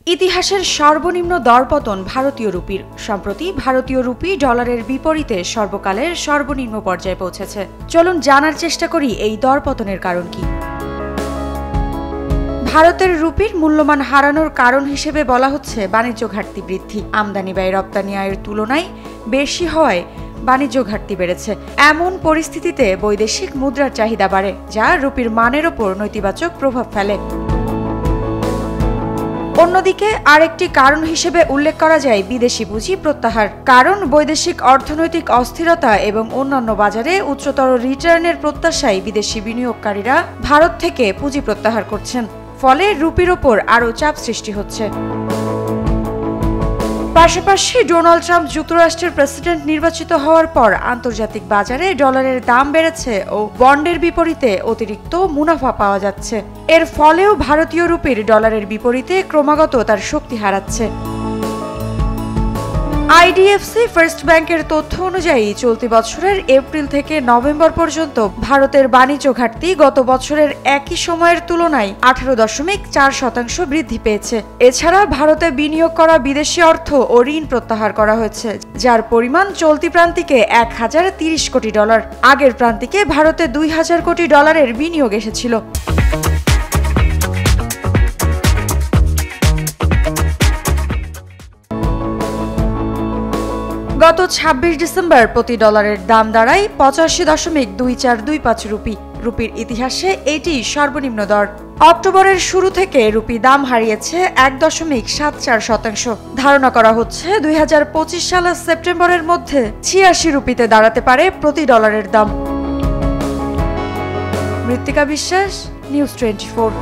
ইতিহাসের সর্বনিম্ন দরপতন ভারতীয় রুপির। সম্প্রতি ভারতীয় রুপি ডলারের বিপরীতে সর্বকালের সর্বনিম্ন পর্যায়ে পৌঁছেছে। চলুন জানার চেষ্টা করি এই দরপতনের কারণ কি। ভারতের রুপির মূল্যমান হারানোর কারণ হিসেবে বলা হচ্ছে বাণিজ্য ঘাটতি বৃদ্ধি। আমদানি ব্যয় রপ্তানি আয়ের তুলনায় বেশি হওয়ায় বাণিজ্য ঘাটতি বেড়েছে। এমন পরিস্থিতিতে বৈদেশিক মুদ্রার চাহিদা বাড়ে, যা রুপির মানের ওপর নেতিবাচক প্রভাব ফেলে। অন্যদিকে আরেকটি কারণ হিসেবে উল্লেখ করা যায় বিদেশি পুঁজি প্রত্যাহার। কারণ বৈদেশিক অর্থনৈতিক অস্থিরতা এবং অন্যান্য বাজারে উচ্চতর রিটার্নের প্রত্যাশায় বিদেশি বিনিয়োগকারীরা ভারত থেকে পুঁজি প্রত্যাহার করছেন। ফলে রুপির ওপর আরও চাপ সৃষ্টি হচ্ছে। পাশাপাশি ডোনাল্ড ট্রাম্প যুক্তরাষ্ট্রের প্রেসিডেন্ট নির্বাচিত হওয়ার পর আন্তর্জাতিক বাজারে ডলারের দাম বেড়েছে ও বন্ডের বিপরীতে অতিরিক্ত মুনাফা পাওয়া যাচ্ছে। এর ফলেও ভারতীয় রুপির ডলারের বিপরীতে ক্রমাগত তার শক্তি হারাচ্ছে। আইডিএফসি ফার্স্ট ব্যাংকের তথ্য অনুযায়ী চলতি বছরের এপ্রিল থেকে নভেম্বর পর্যন্ত ভারতের বাণিজ্য ঘাটতি গত বছরের একই সময়ের তুলনায় 18.4% বৃদ্ধি পেয়েছে। এছাড়া ভারতে বিনিয়োগ করা বিদেশি অর্থ ও ঋণ প্রত্যাহার করা হয়েছে, যার পরিমাণ চলতি প্রান্তিকে 1030 কোটি ডলার। আগের প্রান্তিকে ভারতে 2000 কোটি ডলারের বিনিয়োগ এসেছিল। গত 26 ডিসেম্বর প্রতি ডলারের দাম দাঁড়ায় 85.2425 রুপি। রুপির ইতিহাসে এটি সর্বনিম্ন দর। অক্টোবরের শুরু থেকে রুপি দাম হারিয়েছে 1.74%। ধারণা করা হচ্ছে 2025 সালের সেপ্টেম্বরের মধ্যে 86 রুপিতে দাঁড়াতে পারে প্রতি ডলারের দাম। মৃত্তিকা বিশ্বাস, নিউজ 24।